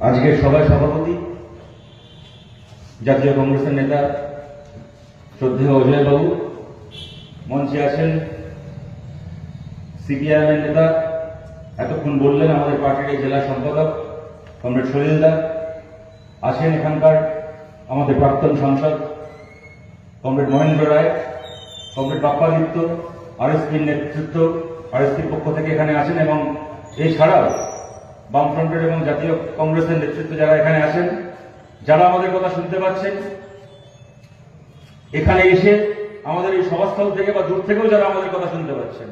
আজকের সভায় সভাপতি জাতীয় কংগ্রেসের নেতা শ্রদ্ধেয় অজয় বাবু, মঞ্চে আছেন সিপিআইএম এর নেতা, এতক্ষণ বললেন আমাদের পার্টির জেলা সম্পাদক কমরেড সলিল দা, আছেন এখানকার আমাদের প্রাক্তন সাংসদ কমরেড মহেন্দ্র রায়, কমরেড বাপ্পাদিত্য, আরএসপির নেতৃত্ব আরএসপির পক্ষ থেকে এখানে আছেন, এবং এছাড়াও বামফ্রন্টের এবং জাতীয় কংগ্রেসের নেতৃত্ব যারা এখানে আছেন, যারা আমাদের কথা শুনতে পাচ্ছেন, এখানে এসে আমাদের এই সভাস্থল থেকে বা দূর থেকেও যারা আমাদের কথা শুনতে পাচ্ছেন,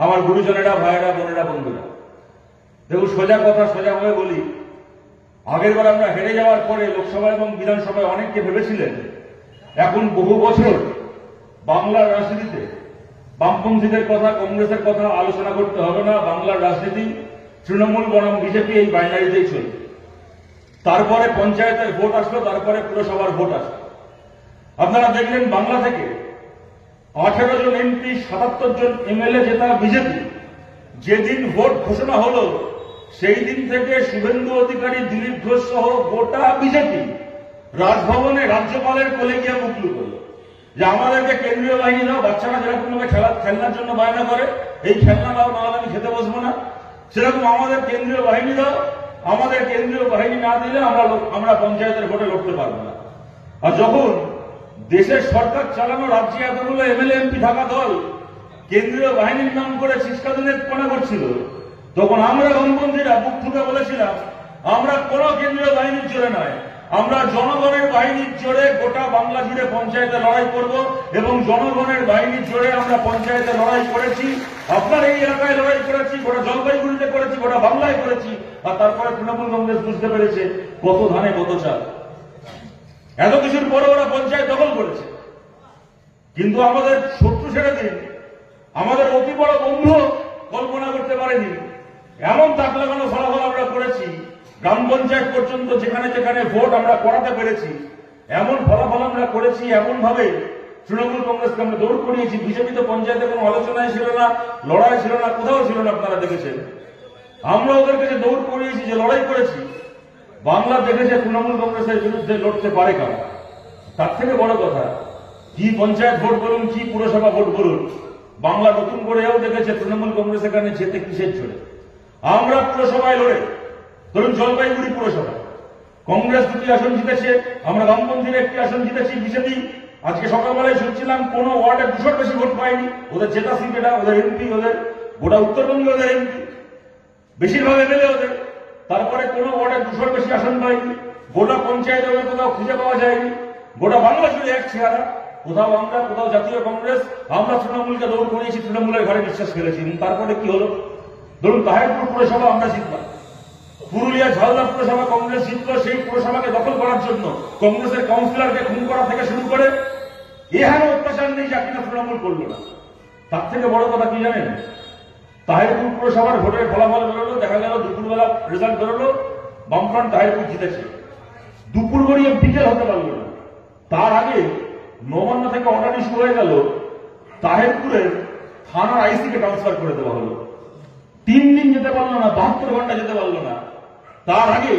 আমার গুরুজনেরা, ভাইয়েরা, বোনেরা, বন্ধুরা, দেখুন সোজা কথা সোজা ভাবে বলি, আগের বার আমরা হেরে যাওয়ার পরে লোকসভা এবং বিধানসভায় অনেককে ভেবেছিলেন এখন বহু বছর বাংলার রাজনীতিতে বামপন্থীদের কথা, কংগ্রেসের কথা আলোচনা করতে হবে না, বাংলার রাজনীতি তৃণমূল বনাম বিজেপি এই বাইনারিতেই চলবে। তারপরে পঞ্চায়েতের ভোট আসলো, তারপরে পুরসভার ভোট আসলো। আপনারা দেখলেন বাংলা থেকে 18 জন এমপি, 77 জন এমএলএ জেতা বিজেপি। যেদিন ভোট ঘোষণা হলো সেই দিন থেকে শুভেন্দু অধিকারী, দিলীপ ঘোষ সহ গোটা বিজেপি রাজভবনে রাজ্যপালের কোলে গিয়ে মুখলু করল যে আমাদেরকে কেন্দ্রীয় বাহিনী দাও। বাচ্চারা যেরকম ভাবে খেলনার জন্য বায়না করে, এই খেলনা দাও নাহলে আমি খেতে বসবো না, সেরকম আমাদের কেন্দ্রীয় বাহিনী দাও। আমাদের কেন্দ্রীয় বাহিনী না দিলে আমরা পঞ্চায়েতের ভোটে লড়তে পারবো না। আর যখন দেশের সরকার চালানো রাজ্যে এতগুলো এমএলএ এমপি থাকা দল কেন্দ্রীয় বাহিনীর নাম করে চিৎকার করছিল, তখন আমরা বামপন্থীরা বুক ঠুকে বলেছিলাম আমরা কোন কেন্দ্রীয় বাহিনীর জোরে নয়, আমরা জনগণের বাহিনীর জোরে গোটা বাংলা জুড়ে পঞ্চায়েতে লড়াই করব, এবং জনগণের বাহিনীর জোরে আমরা পঞ্চায়েতে লড়াই করেছি। আপনার এই এলাকায় লড়াই করেছি, গোটা জলপাইগুড়িতে করেছি, গোটা বাংলায় করেছি। আর তারপরে তৃণমূল কংগ্রেস বুঝতে পেরেছে কত ধানে কত চাল। এত কিছুর পরে ওরা পঞ্চায়েত দখল করেছে, কিন্তু আমাদের শত্রু ছেড়ে দিন, আমাদের অতি বড় বন্ধু কল্পনা করতে পারেনি এমন তাক লাগানো ফলাফল আমরা করেছি। গ্রাম পঞ্চায়েত পর্যন্ত যেখানে যেখানে ভোট আমরা করাতে পেরেছি, এমন ফলাফল আমরা করেছি, এমন ভাবে তৃণমূল কংগ্রেসকে আমরা দৌড় করিয়েছি। বিজেপি তো পঞ্চায়েতে কোনো আলোচনায় ছিল না, লড়াই ছিল না, কোথাও ছিল না। আপনারা দেখেছেন আমরা ওদের কাছে দৌড় করিয়েছি, যে লড়াই করেছি। বাংলা দেখেছে তৃণমূল কংগ্রেসের বিরুদ্ধে লড়তে পারে কারা। তার থেকে বড় কথা, কি পঞ্চায়েত ভোট বলুন, কি পুরসভা ভোট বলুন, বাংলা নতুন করেও দেখেছে তৃণমূল কংগ্রেস এখানে যেতে কিসের জোরে। আমরা পুরসভায় লড়ে, ধরুন জলপাইগুড়ি পুরসভা কংগ্রেস 2টি আসন জিতেছে, আমরা বামপন্থীর 1টি আসন জিতেছি। বিজেপি আজকে সকালবেলায় শুনছিলাম কোন ওয়ার্ডে 200 বেশি ভোট পায়নি। ওদের জেতা সিট, এটা ওদের এমপি, ওদের গোটা উত্তরবঙ্গে ওদের এমপি, বেশিরভাগ এমএলএ ওদের। তারপরে কোন ওয়ার্ডে 200 বেশি আসন পায়নি, গোটা পঞ্চায়েত ওদের কোথাও খুঁজে পাওয়া যায়নি। গোটা বাংলা জুড়ে এক চেহারা, কোথাও আমরা, কোথাও জাতীয় কংগ্রেস। আমরা তৃণমূলকে দৌড় করিয়েছি, তৃণমূলের ঘরে বিশ্বাস ফেলেছি। তারপরে কি হলো, ধরুন তাহিরপুর পুরসভা আমরা জিতলাম, পুরুলিয়া ঝালদা পুরসভা কংগ্রেস জিতল। সেই পুরসভাকে দখল করার জন্য কংগ্রেসের কাউন্সিলরকে খুন করা থেকে শুরু করে এখানে অত্যাচার নেই যা কিনা তৃণমূল করল না। তার থেকে বড় কথা কি জানেন, তাহিরপুর পুরসভার ভোটের ফলাফল বেরোলো, দেখা গেল দুপুরবেলা রেজাল্ট বেরোলো, বামফ্রন্ট তাহিরপুর জিতেছে। দুপুর গড়িয়ে বিকেল হতে পারল না, তার আগে নবান্ন থেকে অর্ডার ইস্যু হয়ে গেল, তাহিরপুরের থানার আইসিকে ট্রান্সফার করে দেওয়া হলো। 3 দিন যেতে পারলো না, 72 ঘন্টা যেতে পারলো না। তার আগে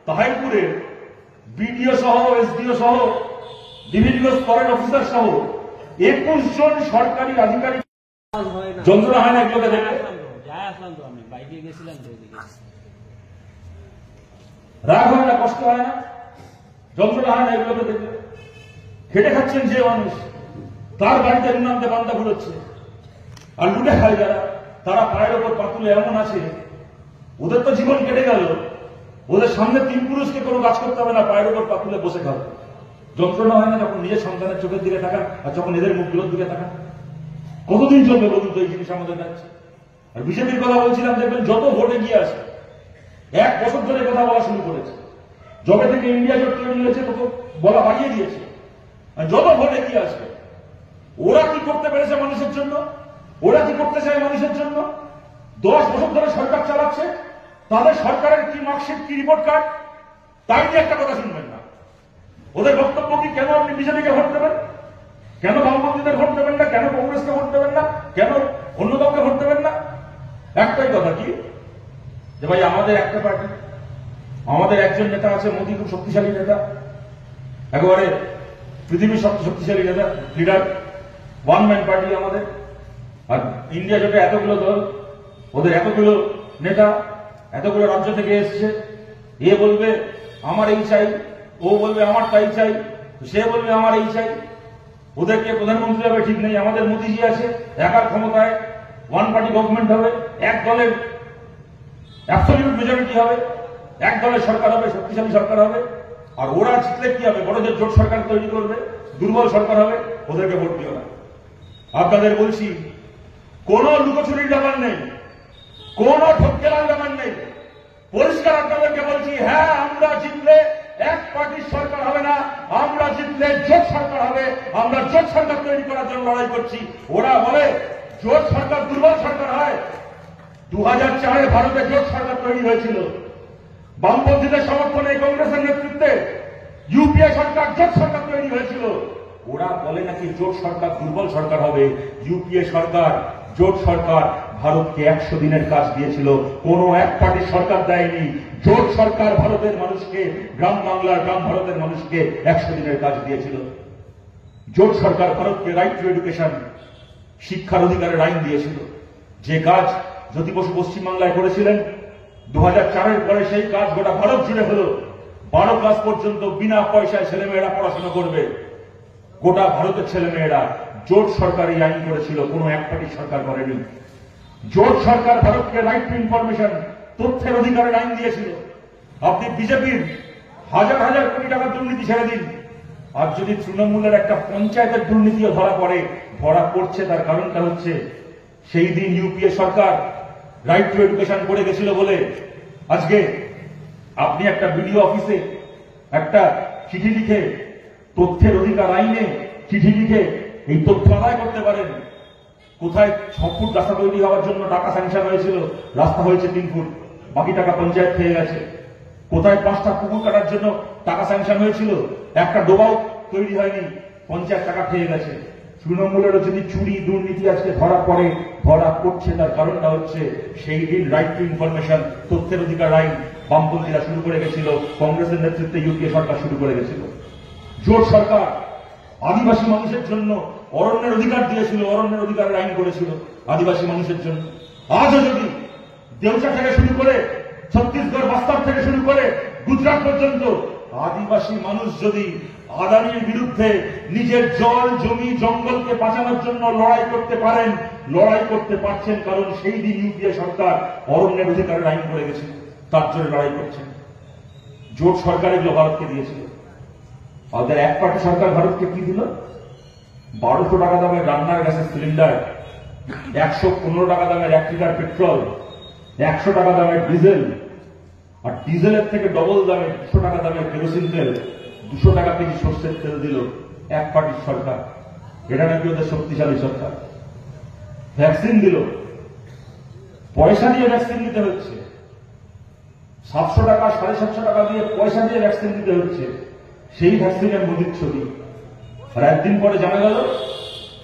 তাহিরপুরের বিডিও সহ, এসডিও সহ, বিভিন্ন স্তরের অফিসার সহ 21 জন সরকারি আধিকারিক যন্ত্রণা হয় না এগুলোকে দেখে। রাগ হয় না, কষ্ট হয় না, যন্ত্রণা হয় না এগুলোকে দেখে। খেটে খাচ্ছেন যে মানুষ, তার বাড়িতে নামতে বান্দা ঘুরোচ্ছে, আর লুটে খায় যারা, তারা পায়ের ওপর পাতুলে এমন আছে, ওদের তো জীবন কেটে গেল। ওদের সামনে 3 পুরুষকে কোনো কাজ করতে হবে না, পায়ের ওপর পাতুলে বসে খাবে। যন্ত্রণা হয় না যখন নিজের সন্তানের চোখের দিকে তাকান, আর যখন এদের মুখগুলোর দিকে তাকান? কতদিন চলবে বলুন তো এই জিনিস আমাদের কাছে? আর বিজেপির কথা বলছিলাম, দেখবেন যত ভোটে গিয়ে আসে 1 বছর ধরে কথা বলা শুরু করেছে। যবে থেকে ইন্ডিয়া জোট তৈরি হয়েছে তত বলা বাড়িয়ে দিয়েছে। আর যত ভোটে গিয়ে আসবে, ওরা কি করতে পেরেছে মানুষের জন্য, ওরা কি করতে চায় মানুষের জন্য? 10 বছর ধরে সরকার চালাচ্ছে, তাদের সরকারের কি মার্কশিট, কি রিপোর্ট কার্ড, তাই নিয়ে একটা কথা শুনবেন না। ওদের বক্তব্য কি, কেন আপনি বিজেপিকে ভোট দেবেন, কেন বামপন্থীদের ভোট দেবেন না, কেন কংগ্রেসকে ভোট দেবেন না, কেন অন্য দলকে ভোট দেবেন না? একটাই কথা কি, যে ভাই আমাদের একটা পার্টি, আমাদের একজন নেতা আছে, মোদী খুব শক্তিশালী নেতা, একেবারে পৃথিবীর সবচেয়ে শক্তিশালী নেতা, লিডার, ওয়ান ম্যান পার্টি আমাদের। আর ইন্ডিয়া জোটে এতগুলো দল, ওদের এতগুলো নেতা, এতগুলো রাজ্য থেকে এসছে। এ বলবে আমার এই চাই, ও বলবে আমার তাই চাই, সে বলবে আমার এই চাই। ওদেরকে প্রধানমন্ত্রী হবে ঠিক নেই, আমাদের মোদীজি আছে, একার ক্ষমতায় ওয়ান পার্টি গভর্নমেন্ট হবে, এক দলের অ্যাবসলিউট মেজরিটি হবে, এক দলের সরকার হবে, শক্তিশালী সরকার হবে। আর ওরা জিতলে কি হবে? বড়দের জোট সরকার তৈরি করবে, দুর্বল সরকার হবে, ওদেরকে ভোট দিও না। আপনাদের বলছি, কোন লুকোচুরির ব্যাপার নেই, কোন ঠককেলার ব্যাপার নেই। পরিষ্কার আপনাদেরকে বলছি, হ্যাঁ আমরা জিতলে এক পার্টির সরকার হবে না, আমরা জিতলে জোট সরকার হবে। আমরা জোট সরকার তৈরি করার জন্য লড়াই করছি। ওরা বলে জোট সরকার দুর্বল সরকার হয়। 2004-এ ভারতে জোট সরকার তৈরি হয়েছিল, বামপন্থীদের সমর্থনে কংগ্রেসের নেতৃত্বে ইউপিএ সরকার জোট সরকার তৈরি হয়েছিল। ওরা বলে নাকি জোট সরকার দুর্বল সরকার হবে। ইউপিএ সরকার, জোট সরকার ভারতকে 100 দিনের কাজ দিয়েছিল, কোন এক পার্টির সরকার দেয়নি। জোট সরকার ভারতের মানুষকে, গ্রাম বাংলার, গ্রাম ভারতের মানুষকে 100 দিনের কাজ দিয়েছিল। জোট সরকার ভারতকে রাইট টু এডুকেশন, শিক্ষার অধিকারের আইন দিয়েছিল। যে কাজ জ্যোতি বসু পশ্চিমবাংলায় করেছিলেন, 2004-এর পরে সেই কাজ গোটা ভারত জুড়ে হলো। 12 ক্লাস পর্যন্ত বিনা পয়সায় ছেলেমেয়েরা পড়াশোনা করবে। গোটা ভারতের ছেলেমেয়েরা জোট সরকার এই আইন করেছিল, কোন এক পার্টির সরকার করেনি। জোট সরকার ভারতকে রাইট টু ইনফরমেশন, তথ্যের অধিকারের আইন দিয়েছিল। আপনি বিজেপির হাজার হাজার কোটি টাকার দুর্নীতি ছেড়ে দিন, আর যদি তৃণমূলের একটা পঞ্চায়েতের দুর্নীতিও ধরা পড়ে, ধরা পড়ছে, তার কারণটা হচ্ছে সেই দিন ইউপিএ সরকার রাইট টু এডুকেশন করে গেছিল বলে আজকে আপনি একটা বিডিও অফিসে একটা চিঠি লিখে, তথ্যের অধিকার আইনে চিঠি লিখে এই তথ্য আদায় করতে পারেন। কোথায় 6 ফুট রাস্তা তৈরি হওয়ার জন্য টাকা স্যাংশন হয়েছিল, রাস্তা হয়েছে 3 ফুট, বাকি টাকা পঞ্চায়েত খেয়ে গেছে। কোথায় 5টা পুকুর কাটার জন্য টাকা স্যাংশন হয়েছিল, একটা ডোবাও তৈরি হয়নি, পঞ্চায়েত টাকা খেয়ে গেছে। তৃণমূলেরও যদি চুরি দুর্নীতি আজকে ধরা পড়ে, ধরা পড়ছে, তার কারণটা হচ্ছে সেই দিন রাইট টু ইনফরমেশন, তথ্যের অধিকার আইন বামপন্থীরা শুরু করে গেছিল, কংগ্রেসের নেতৃত্বে ইউপিএ সরকার শুরু করে গেছিল। জোট সরকার আদিবাসী মানুষের জন্য অরণ্যের অধিকার দিয়েছিল, অরণ্যের অধিকারের আইন করেছিল আদিবাসী মানুষের জন্য। আজও যদি দেউচা থেকে শুরু করে ছত্তিশগড়, বাস্তার থেকে শুরু করে গুজরাট পর্যন্ত আদিবাসী মানুষ যদি আদানির বিরুদ্ধে নিজের জল, জমি, জঙ্গলকে বাঁচানোর জন্য লড়াই করতে পারেন, লড়াই করতে পারছেন, কারণ সেই দিন ইউপিএ সরকার অরণ্যের অধিকারের আইন করে গেছিল, তার জন্য লড়াই করছেন। জোট সরকার এগুলো ভারতকে দিয়েছিল। আমাদের এক পার্টি সরকার ভারতকে কি দিল? 1200 টাকা দামের রান্নার গ্যাসের সিলিন্ডার, 115 টাকা দামের 1 লিটার পেট্রোল, 100 টাকা দামের ডিজেল, আর ডিজেলের থেকে ডবল দামে 200 টাকা দামের কেরোসিন তেল, 200 টাকা কেজি সর্ষের তেল দিল এক পার্টির সরকার। এটা নাকি ওদের শক্তিশালী সরকার। ভ্যাকসিন দিল, পয়সা দিয়ে ভ্যাকসিন দিতে হচ্ছে, 700 টাকা 750 টাকা দিয়ে পয়সা দিয়ে ভ্যাকসিন দিতে হচ্ছে। সেই ভ্যাকসিনের মোদির ছবি। আর একদিন পরে জানা গেল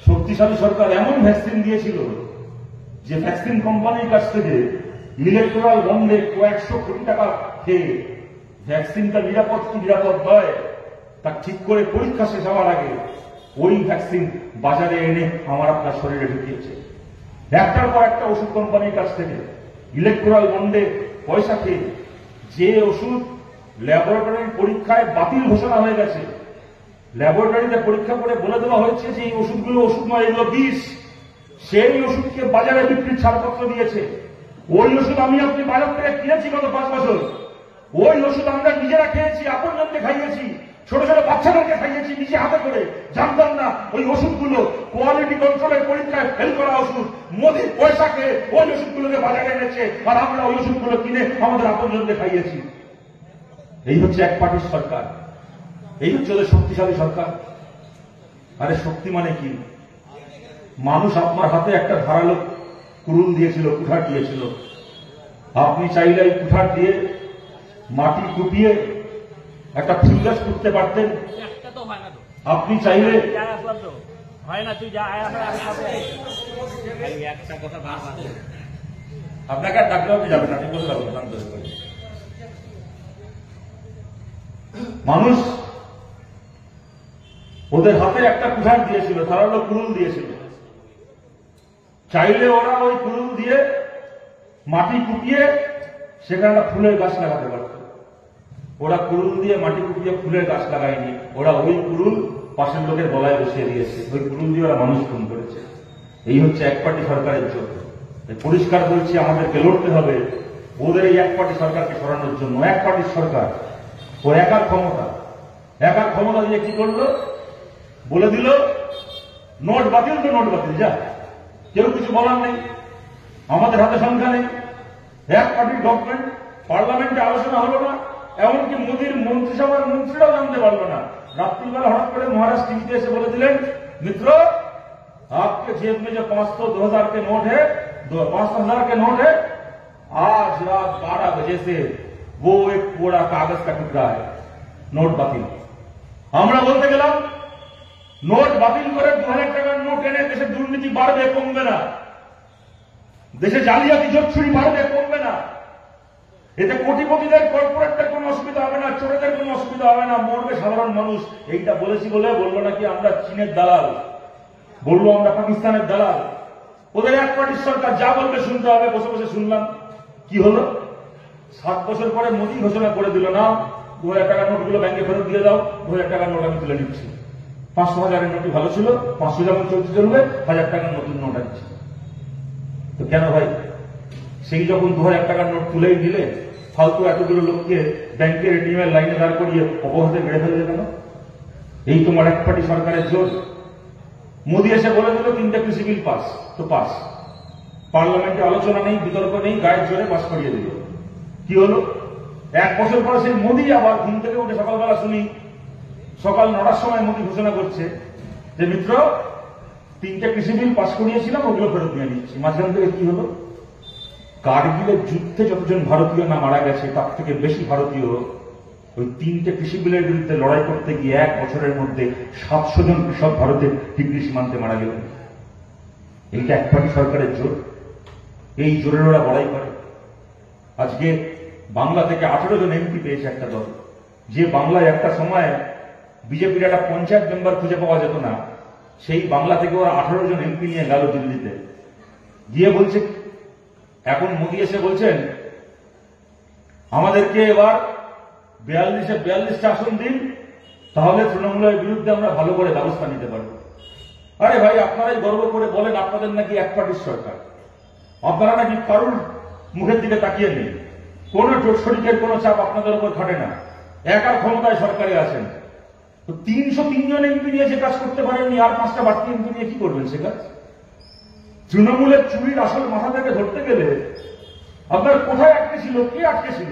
শক্তিশালী সরকার এমন ভ্যাকসিন দিয়েছিল যে ভ্যাকসিন কোম্পানির কাছ থেকে ইলেকট্রাল বন্ডে কয়েকশো কোটি টাকা খেয়ে ভ্যাকসিনটা নিরাপদ কি নিরাপদ নয় তা ঠিক করে পরীক্ষা শেষ হওয়ার আগে ওই ভ্যাকসিন বাজারে এনে আমার আপনার শরীরে ঢুকিয়েছে। একটার পর একটা ওষুধ কোম্পানির কাছ থেকে ইলেকট্রাল বন্ডে পয়সা খেয়ে যে ওষুধ ল্যাবরেটরির পরীক্ষায় বাতিল ঘোষণা হয়ে গেছে, ল্যাবরেটরিতে পরীক্ষা করে বলে দেওয়া হয়েছে যে এই ওষুধগুলো ওষুধ নয়, এগুলো বিষ, সেই ওষুধকে বাজারে বিক্রির ছাড়পত্র দিয়েছে। ওই ওষুধ আমি আপনি বাজার থেকে কিনেছি গত 5 বছর, ওই ওষুধ আমরা নিজেরা খেয়েছি, আপনজনকে খাইয়েছি, ছোট ছোট বাচ্চাদেরকে খাইয়েছি নিজে হাতে করে, জানতাম না ওই ওষুধগুলো কোয়ালিটি কন্ট্রোলের পরীক্ষায় ফেল করা ওষুধ। মোদির পয়সা খেয়ে ওই ওষুধগুলোকে বাজারে এনেছে, আর আমরা ওই ওষুধগুলো কিনে আমাদের আপনজনকে খাইয়েছি। এই হচ্ছে এক পার্টির সরকার, এই হচ্ছে ওদের শক্তিশালী সরকার। আরে শক্তি মানে কি? মানুষ আপনার হাতে একটা ধারালো কুড়ুল দিয়েছিল, কুঠার দিয়েছিল, আপনি চাইলে এই কুঠার দিয়ে মাটি কুপিয়ে একটা ফুল গাছ করতে পারতেন। আপনি চাইলে আপনাকে আর ডাকলে আপনি যাবেন, আপনি বলতে পারবেন। মানুষ ওদের হাতে একটা কুঠার দিয়েছিল, ধারালো কুড়ুল দিয়েছিল। চাইলে ওরা ওই কুড়ুল দিয়ে মাটি কুপিয়ে সেখানে একটা ফুলের গাছ লাগাতে পারত। ওরা কুড়ুল দিয়ে মাটি কুপিয়ে ফুলের গাছ লাগায়নি, ওরা ওই কুড়ুল পাশের লোকের গলায় বসিয়ে দিয়েছে। ওই কুড়ুল দিয়ে ওরা মানুষ খুন করেছে। এই হচ্ছে এক পার্টি সরকারের জন্য। পরিষ্কার বলছি, আমাদেরকে লড়তে হবে ওদের এই এক পার্টি সরকারকে সরানোর জন্য। এক পার্টির সরকার, ও একার ক্ষমতা দিয়ে কি করলো? বলে দিল নোট বাতিল, তো নোট বাতিল, যা, কেউ কিছু বলার নেই, আমাদের হাতে সংখ্যা নেই। এক পার্টির গভর্নমেন্ট, পার্লামেন্টে আলোচনা হলো না, এমনকি মোদীর মন্ত্রিসভার মন্ত্রীরাও জানতে পারলো না। রাত্রিবেলা হঠাৎ করে মহারাজ টিভিতে এসে বলে দিলেন, मित्र आपके जेब में जो 500 2000 के नोट है, 5,000 के नोट है, आज रात 12 बजे से वो एक पूरा कागज का टुकड़ा है, নোট বাতিল। আমরা বলতে গেলাম নোট বাতিল করে 2000 টাকার নোট এনে দেশে দুর্নীতি বাড়বে, কমবে না। দেশে জালিয়াতি জোচ্ছুরি বাড়বে, কমবে না। এতে কোটিপতিদের, কর্পোরেটদের কোনো অসুবিধা হবে না, চোরেদের কোনো অসুবিধা হবে না, মরবে সাধারণ মানুষ। এইটা বলেছি বলে বললো নাকি আমরা চীনের দালাল, বললো আমরা পাকিস্তানের দালাল। ওদের এক পার্টির সরকার, যা বলবে শুনতে হবে। বসে বসে শুনলাম। কি হলো? 7 বছর পরে মোদী ঘোষণা করে দিল, না 2000 টাকার নোটগুলো ব্যাংকে ফেরত দিয়ে দাও, 2000 টাকার নোট আমি তুলে নিচ্ছি। 500,000-এর নোটই ভালো ছিল, 500 যেমন চলবে, 1000 টাকার নতুন নোট আসছে। তো কেন ভাই? সেই যখন 2000 টাকার নোট তুলেই দিলে, ফালতু এতগুলো লোককে ব্যাংকের এটিএম এর লাইনে দাঁড় করিয়ে অপরাধে মেরে ফেলবে কেন? এই তোমার এক পার্টি সরকারের জোর। মোদী এসে বলে দিল 3টে কৃষি বিল পাস, তো পাস। পার্লামেন্টে আলোচনা নেই, বিতর্ক নেই, গায়ের জোরে পাস করিয়ে দিল। কি হলো? 1 বছর পরে সেই মোদী আবার ঘুম থেকে উঠে সকালবেলা শুনি, সকাল 9টার সময় মোদী ঘোষণা করছে যে মিত্র 3টে কৃষি বিল পাস করিয়েছিলাম, ওগুলো ফেরত নিয়ে নিচ্ছি। মাঝখান থেকে কি হলো? কার্গিলের যুদ্ধে যতজন ভারতীয় না মারা গেছে, তার থেকে বেশি ভারতীয় ওই 3টে কৃষি বিলের বিরুদ্ধে লড়াই করতে গিয়ে 1 বছরের মধ্যে 700 জন কৃষক ভারতের ডিগ্রি সীমান্তে মারা গেলেন। এইটা এক পার্টি সরকারের জোর। এই জোরের ওরা লড়াই করে। আজকে বাংলা থেকে 18 জন এমপি পেয়েছে একটা দল। যে বাংলায় একটা সময় বিজেপির একটা পঞ্চায়েত মেম্বার খুঁজে পাওয়া যেত না, সেই বাংলা থেকে ওরা 18 জন এমপি নিয়ে গেল দিল্লিতে। গিয়ে বলছে, এখন মোদী এসে বলছেন আমাদেরকে এবার 42টা আসন দিন, তাহলে তৃণমূলের বিরুদ্ধে আমরা ভালো করে ব্যবস্থা নিতে পারব। আরে ভাই, আপনারাই গর্ব করে বলেন আপনাদের নাকি এক পার্টির সরকার, আপনারা নাকি কারুর মুখের দিকে তাকিয়ে নেই, কোন জোট শরিকের কোন চাপ আপনাদের উপর খাটে না, একার ক্ষমতায় সরকারে আছেন। তো 303 জন এমপি নিয়ে যে কাজ করতে পারেননি, আর 5টা বাড়তি এমপি নিয়ে কি করবেন সে কাজ? তৃণমূলের চুরির আসল মাথা থেকে ধরতে গেলে আপনার কোথায় আটকে ছিল, কে আটকে ছিল?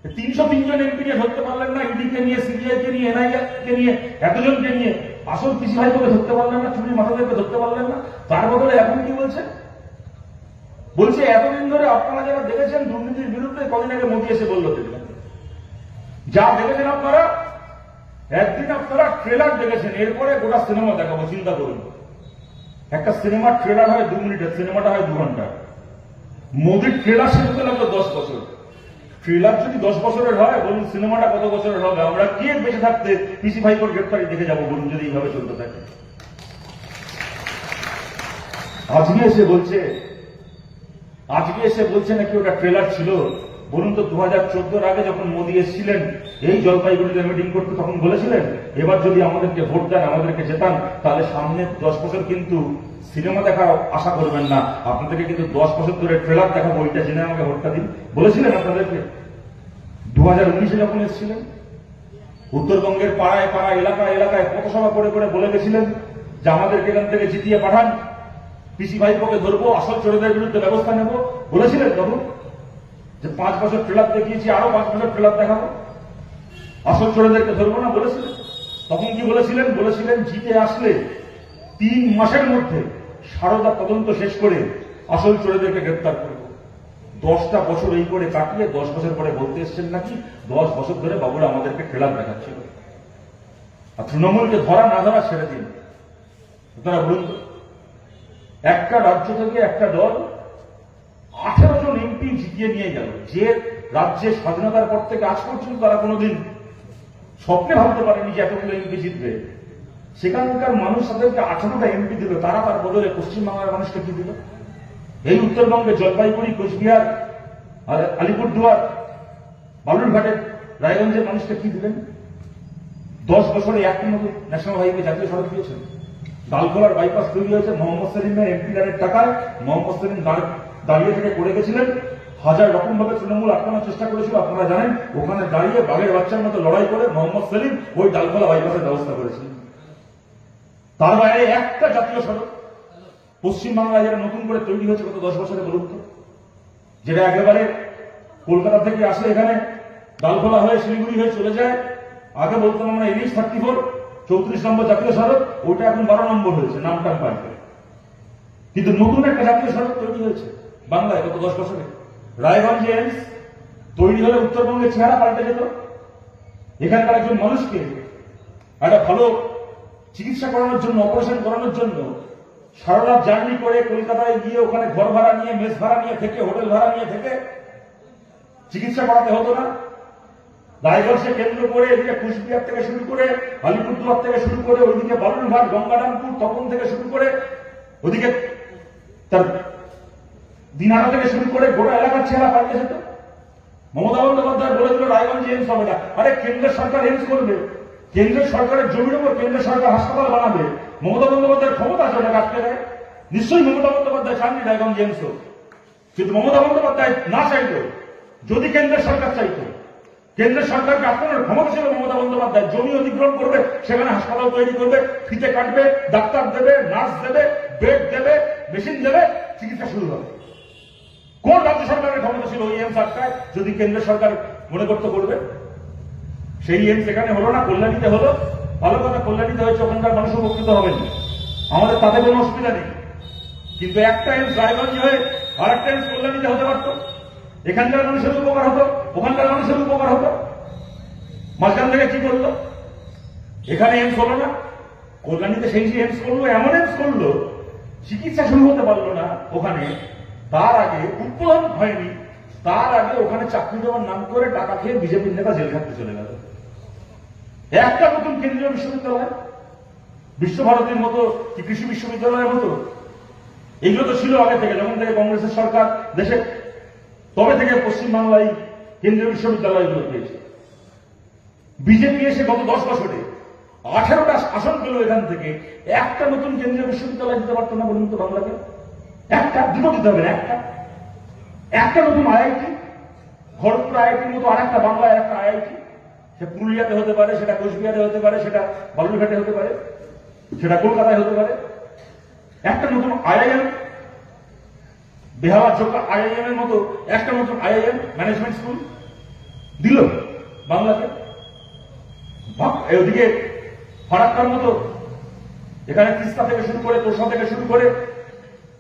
303 জন এমপি নিয়ে ধরতে পারলেন না, ইডিকে নিয়ে, সিবিআই কে নিয়ে, এনআইএ কে নিয়ে, এতজনকে নিয়ে আসল কৃষি ভাইকে ধরতে পারলেন না, চুরির মাথা থেকে ধরতে পারলেন না। তার বদলে এখন কি বলছে? বলছে এতদিন ধরে আপনারা যারা দেখেছেন দুর্নীতির বিরুদ্ধে, কদিন আগে মোদী এসে বলল যা দেখেছেন আপনারা, একদিন আপনারা ট্রেলার দেখেছেন, এরপরে গোটা সিনেমা দেখাবো। চিন্তা করুন, একটা সিনেমার ট্রেলার হয় 2 মিনিটের, সিনেমাটা হয় 2 ঘন্টা। মোদীর ট্রেলার শেষ হতে লাগলো 10 বছর। ট্রেলার যদি 10 বছরের হয়, বলুন সিনেমাটা কত বছরের হবে? আমরা কে বেঁচে থাকতে পিসি ভাইপোর গ্রেপ্তারি দেখে যাবো বলুন, যদি এইভাবে চলতে থাকে? আজকে এসে বলছে নাকি ওটা ট্রেলার ছিল। বলুন তো, 2014-এর আগে যখন মোদী এসেছিলেন এই জলপাইগুড়িতে মিটিং করতে, তখন বলেছিলেন এবার যদি আমাদেরকে ভোট দেন, আমাদেরকে জেতান, তাহলে সামনে 10 বছর কিন্তু সিনেমা দেখার আশা করবেন না, আপনাদেরকে কিন্তু 10 বছর ধরে ট্রেলার দেখাবো, ওইটা জেনে আমাকে ভোটটা দিন বলেছিলেন আপনাদেরকে। 2019-এ যখন এসেছিলেন, উত্তরবঙ্গের পাড়ায় পাড়ায়, এলাকায় এলাকায় পথসভা করে করে বলে গেছিলেন যে আমাদেরকে এখান থেকে জিতিয়ে পাঠান, পিসি ভাইপোকে ধরবো, আসল চোরদের বিরুদ্ধে ব্যবস্থা নেব। বলেছিলেন তখন যে 5 বছর ট্রেলার দেখিয়েছি, আরো 5 বছর ট্রেলার দেখাবো, আসল চোরদেরকে ধরবো না বলেছিলেন। তখন কি বলেছিলেন? বলেছিলেন জিতে আসলে 3 মাসের মধ্যে সারদা তদন্ত শেষ করে আসল চোরদেরকে গ্রেপ্তার করব। 10টা বছর এই করে কাটিয়ে 10 বছর পরে বলতে এসছেন নাকি 10 বছর ধরে বাবুরা আমাদেরকে ট্রেলার দেখাচ্ছিল। আর তৃণমূলকে ধরা না ধরা ছেড়ে দিন। আপনারা বলুন, একটা রাজ্য থেকে একটা দল 18 জন এমপি জিতিয়ে নিয়ে গেল, যে রাজ্যের স্বাধীনতার পর থেকে আজ পর্যন্ত তারা কোনোদিন স্বপ্নে ভাবতে পারেনি যে এতগুলো এমপি জিতবে। সেখানকার মানুষ তাদেরকে 18টা এমপি দিল, তারা তার বদলে পশ্চিমবাংলার মানুষকে কি দিল? এই উত্তরবঙ্গে জলপাইগুড়ি, কোচবিহার, আলিপুরদুয়ার, বালুরঘাটের, রায়গঞ্জের মানুষকে কি দিলেন? 10 বছরে একটা মতো ন্যাশনাল হাইওয়ে জাতীয় সড়ক দিয়েছেন। ডালখোলার বাইপাস তৈরি হয়েছে মোহাম্মদ সেলিমের এমপি দানের টাকায়। মোহাম্মদ সেলিম দাঁড়িয়ে থেকে করে গেছিলেন, হাজার রকম ভাবে তৃণমূল আটকানোর চেষ্টা করেছিল। আপনারা জানেন, ওখানে দাঁড়িয়ে বাঘের বাচ্চার মতো লড়াই করে মোহাম্মদ সেলিম ওই ডালখোলা বাইপাসের ব্যবস্থা করেছিলেন। তার বাইরে একটা জাতীয় সড়ক পশ্চিমবাংলায় যেটা নতুন করে তৈরি হয়েছে গত 10 বছরে বলুন তো, যেটা একেবারে কলকাতা থেকে আসে এখানে ডালখোলা হয়ে শিলিগুড়ি হয়ে চলে যায়। আগে বলতাম আমরা NH-34 34 নম্বর জাতীয় সড়ক, ওটা এখন 12 নম্বর হয়েছে, নামটা পাল্টে। কিন্তু নতুন একটা জাতীয় সড়ক তৈরি হয়েছে বাংলায় গত 10 বছরে। রায়গঞ্জ এইমস তৈরি হলে উত্তরবঙ্গের চেহারা পাল্টে যেত। এখানকার একজন মানুষকে একটা ভালো চিকিৎসা করানোর জন্য, অপারেশন করানোর জন্য সারা রাত জার্নি করে কলকাতায় গিয়ে ওখানে ঘর ভাড়া নিয়ে, মেস ভাড়া নিয়ে থেকে, হোটেল ভাড়া নিয়ে থেকে চিকিৎসা করাতে হতো না। রায়গঞ্জকে কেন্দ্র করে এদিকে কুচবিহার থেকে শুরু করে, আলিপুরদুয়ার থেকে শুরু করে, ওইদিকে বালুরঘাট, গঙ্গারামপুর, তপন থেকে শুরু করে, ওদিকে তার দিনহাটা থেকে শুরু করে গোটা এলাকার চেহারা পাল্টে যেত। মমতা বন্দ্যোপাধ্যায় বলে দিল রায়গঞ্জ এইমস হবে না। আরে কেন্দ্রের সরকার এইমস করবে, কেন্দ্রের সরকারের জমির উপর কেন্দ্রের সরকার হাসপাতাল বানাবে। মমতা বন্দ্যোপাধ্যায়ের ক্ষমতা আছে ওটাকে আটকে দেয়। নিশ্চয়ই মমতা বন্দ্যোপাধ্যায় চাননি রায়গঞ্জ এইমস হোক, কিন্তু মমতা বন্দ্যোপাধ্যায় না চাইতো, যদি কেন্দ্রের সরকার চাইতো, কেন্দ্রের সরকারকে আটকানোর ক্ষমতা ছিল মমতা বন্দ্যোপাধ্যায়। জমি অধিগ্রহণ করবে, সেখানে হাসপাতাল তৈরি করবে, ফিতে কাটবে, ডাক্তার দেবে, নার্স দেবে, বেড দেবে, মেশিন দেবে, চিকিৎসা শুরু হবে। কোন রাজ্য সরকারের ক্ষমতা ছিল ওই এইমস আটকায়? যদি কেন্দ্রের সরকার মনে করতে করবে। সেই এইমস এখানে হলো না, কল্যাণীতে হলো। ভালো কথা, কল্যাণীতে হয়েছে, ওখানকার মানুষ উপকৃত হবেন, আমাদের তাতে কোনো অসুবিধা নেই। কিন্তু একটা এইমস রায়গঞ্জ হয়ে আর একটা এইমস কল্যাণীতে হতে পারত, এখানকার মানুষের উপকার হতো, ওখানকার মানুষের উপকার হতো। মাঝখান থেকে কি করলো? এখানে এইমস হলো না, কল্যাণীতে সেই এইমস করলো, এমন এইমস করলো চিকিৎসা শুরু হতে পারলো না ওখানে। তার আগে উদ্বোধন হয়নি, তার আগে ওখানে চাকরি দেওয়ার নাম করে টাকা খেয়ে বিজেপির নেতা জেল খাটতে চলে গেল। একটা নতুন কেন্দ্রীয় বিশ্ববিদ্যালয়, বিশ্বভারতীর মতো কি কৃষি বিশ্ববিদ্যালয়ের মতো, এগুলো তো ছিল আগে থেকে, যখন থেকে কংগ্রেসের সরকার দেশে, তবে থেকে পশ্চিমবাংলায় কেন্দ্রীয় বিশ্ববিদ্যালয়গুলো পেয়েছে। বিজেপি এসে গত 10 বছরে 18টা আসন পেল এখান থেকে, একটা নতুন কেন্দ্রীয় বিশ্ববিদ্যালয় দিতে পারতো না বলুন তো বাংলাকে? একটা, দুটো দিতে হবে না, একটা নতুন IIT, খড়গপুর IITর মতো আরেকটা বাংলায় একটা IIT, সে পুরুলিয়াতে হতে পারে, সেটা কোচবিহারে হতে পারে, সেটা বালুরঘাটে হতে পারে, সেটা কলকাতায় হতে পারে। একটা নতুন IIM, বেহালা চোখা IIM এর মতো একটা নতুন IIM ম্যানেজমেন্ট স্কুল দিল বাংলাকে। ওদিকে ফারাক্কার মতো, এখানে তিস্তা থেকে শুরু করে, তোষা থেকে শুরু করে,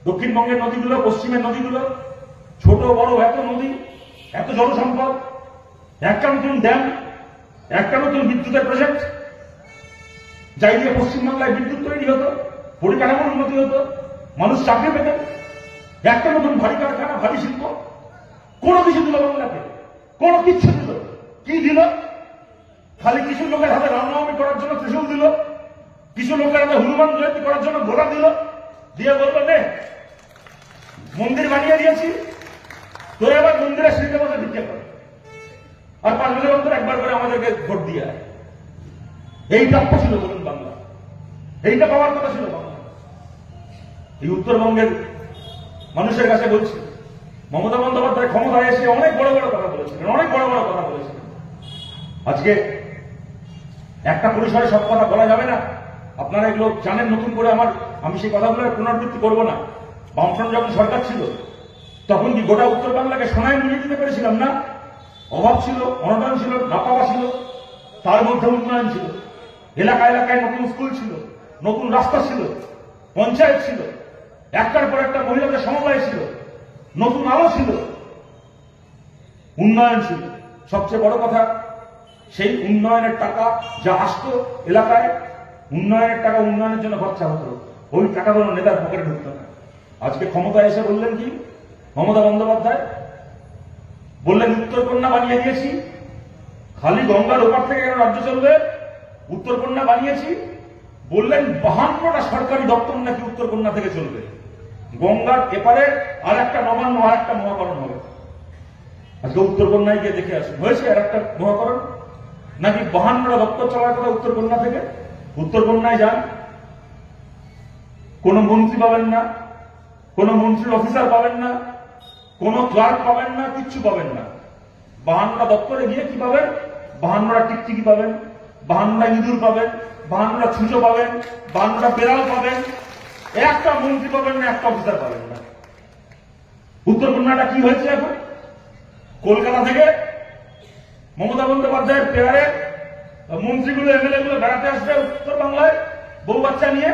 দক্ষিণবঙ্গের নদীগুলো, পশ্চিমের নদীগুলো, ছোট বড় এত নদী, এত জলসম্পদ, একটা নতুন ড্যাম, একটা নতুন বিদ্যুতের প্রজেক্ট, যাই দিয়ে পশ্চিমবাংলায় বিদ্যুৎ তৈরি হতো, পরিকাঠামোর উন্নতি হতো, মানুষ চাকরি পেতেন, একটা নতুন ভারী কারখানা, ভারী শিল্প, কোনো কিছু দিল বাংলাকে? কোনো কিচ্ছু দিল? কি দিল? খালি কিছু লোকের হাতে রামনবমী করার জন্য ত্রিশূল দিল, কিছু লোকের হাতে হনুমান জয়ন্তী করার জন্য ঘোড়া দিল, দিয়ে বলল নে মন্দির বানিয়ে দিয়েছি, তোর এবার মন্দিরের সিঁড়িতে বসে ভিক্ষা কর, আর 5 বছর অন্তর একবার করে আমাদেরকে ভোট দিয়ে আয়। এই প্রাপ্য ছিল বলুন বাংলা, এইটা পাওয়ার কথা ছিল বাংলা। এই উত্তরবঙ্গের মানুষের কাছে বলছি, মমতা বন্দ্যোপাধ্যায় ক্ষমতায় এসে অনেক বড় বড় কথা বলেছিলেন, অনেক বড় বড় কথা বলেছিলেন। আজকে একটা পরিসরে সব কথা বলা যাবে না, আপনারা এগুলো জানেন। নতুন করে আমি সেই কথাগুলোর পুনরাবৃত্তি করব না। বামফ্রন্ট যখন সরকার ছিল তখন কি গোটা উত্তর বাংলাকে সোনায় মুড়িয়ে দিতে পেরেছিলাম না? অভাব ছিল, অনটন ছিল, না পাওয়া ছিল, তার মধ্যে উন্নয়ন ছিল, এলাকা এলাকায় নতুন স্কুল ছিল, নতুন রাস্তা ছিল, পঞ্চায়েত ছিল, একটার পর একটা মহিলাদের সমবায় ছিল, নতুন আলো ছিল, উন্নয়ন ছিল। সবচেয়ে বড় কথা, সেই উন্নয়নের টাকা যা আসতো এলাকায়, উন্নয়নের টাকা উন্নয়নের জন্য খরচা হতো, ওই টাকাগুলো নেতার পকেটে ঢুকতো না। আজকে ক্ষমতায় এসে বললেন কি মমতা বন্দ্যোপাধ্যায়? বললেন উত্তরকন্যা বানিয়ে দিয়েছি, খালি গঙ্গার ওপার থেকে কেন রাজ্য চলবে? উত্তরকন্যা বানিয়েছি বললেন 52টা সরকারি দপ্তর নাকি উত্তরকন্যা থেকে চলবে। গঙ্গার এপারে আর একটা নবান্ন, আর একটা মহাকরণ হবে। আজকে উত্তরকন্যায় গিয়ে দেখে আসুন, হয়েছে আর একটা মহাকরণ? নাকি 52টা দপ্তর চলার কথা উত্তরকন্যা থেকে? উত্তরকন্যায় যান, কোন মন্ত্রী পাবেন না, কোন মন্ত্রীর অফিসার পাবেন না, কোন ক্লার্ক পাবেন না, কিচ্ছু পাবেন না। 52টা দপ্তরে গিয়ে কি পাবেন? 52টা টিকটিকি পাবেন, 52টা ইঁদুর পাবেন, 52টা ছুঁচো পাবেন, 52টা বেড়াল পাবেন, একটা মন্ত্রী পাবেন না, একটা অফিসার পাবেন না। উত্তরকন্যাটা কি হয়েছে এখন? কলকাতা থেকে মমতা বন্দ্যোপাধ্যায়ের পেয়ারে মন্ত্রীগুলো, এমএলএ গুলো বেড়াতে আসবে উত্তর বাংলায় বউ বাচ্চা নিয়ে।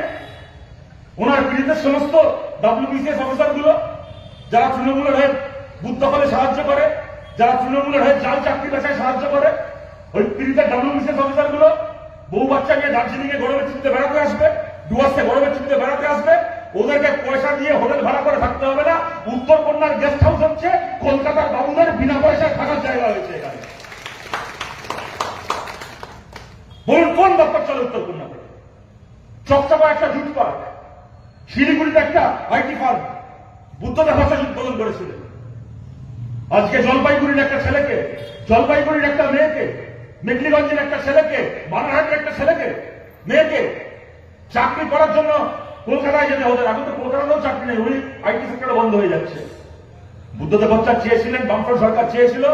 ওনার বিরুদ্ধে সমস্ত WBCS অফিসার গুলো, যারা তৃণমূলের হয়ে বুথ দখলে সাহায্য করে, যারা তৃণমূলের হয়ে জাল চাকরি পেশায় সাহায্য করে, ওই পীড়িতের WBCS অফিসার গুলো বউ বাচ্চা নিয়ে দার্জিলিং এ গরমের ছুটিতে বেড়াতে আসবে, ডুয়ার্সে গরমের ছুটিতে বেড়াতে আসবে। ওদেরকে পয়সা দিয়ে হোটেল ভাড়া করে থাকতে হবে না। উত্তরকন্যার গেস্ট হাউস হচ্ছে কলকাতার বাবুদের বিনা পয়সায় থাকার জায়গা হয়েছে এখানে। বলুন কোন দপ্তর চলে উত্তরকন্যা থেকে? চকচকা একটা জুট পার্ক, শিলিগুড়িতে একটা আইটি ফার্ম বুদ্ধদেব ভট্টাচার্য উদ্বোধন করেছিলেন। আজকে জলপাইগুড়ির একটা ছেলেকে, জলপাইগুড়ির একটা মেয়েকে, মেঘলিগঞ্জের একটা ছেলেকে, বানারহাটের একটা ছেলেকে, মেয়েকে চাকরি করার জন্য কলকাতায় যেতে হতো। এখন তো কলকাতাতেও চাকরি নেই, ওই আইটি সেক্টর বন্ধ হয়ে যাচ্ছে। বুদ্ধদেব ভট্টাচার্য চেয়েছিলেন, বামফ্রন্ট সরকার চেয়েছিল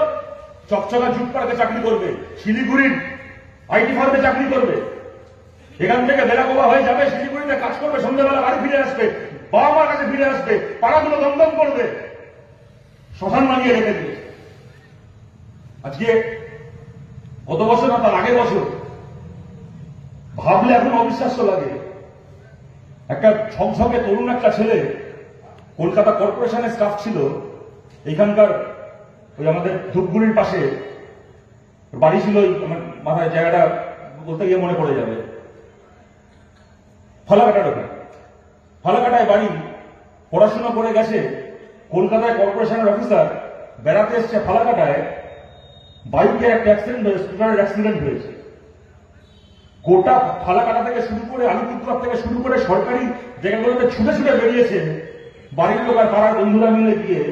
চকচকা জুট পার্কে চাকরি করবে, শিলিগুড়ির আইটি ফার্মে চাকরি করবে। এখান থেকে বেলাগোবা হয়ে যাবে, শিলিগুড়িতে কাজ করবে, সন্ধ্যাবেলা বাড়ি ফিরে আসবে, বাবা মার কাছে ফিরে আসবে, পাড়াগুলো দমদম করবে। শ্মশান বানিয়ে রেখে দিয়ে আজকে গত বছর না তার আগের বছর ভাবলে এখন অবিশ্বাস্য লাগে। একটা ঝকঝকে তরুণ একটা ছেলে কলকাতা কর্পোরেশনের স্টাফ ছিল, এখানকার ওই আমাদের ধূপগুড়ির পাশে বাড়ি ছিল, আমার মাথায় জায়গাটা বলতে গিয়ে মনে পড়ে যাবে, ফালাকাটার ওখানে, ফালাকাটায় বাড়ি, পড়াশোনা করে গেছে, কলকাতায় কর্পোরেশনের অফিসার, বেড়াতে এসছে ফালাকাটায়, বাইকের একটা অ্যাক্সিডেন্ট হয়েছে, স্কুটারের অ্যাক্সিডেন্ট হয়েছে। গোটা ফালাকাটা থেকে শুরু করে, আলিপুরদুয়ার থেকে শুরু করে সরকারি জায়গাগুলোতে ছুটে ছুটে বেরিয়েছে বাড়ির লোক আর পাড়ার বন্ধুরা মিলে গিয়ে।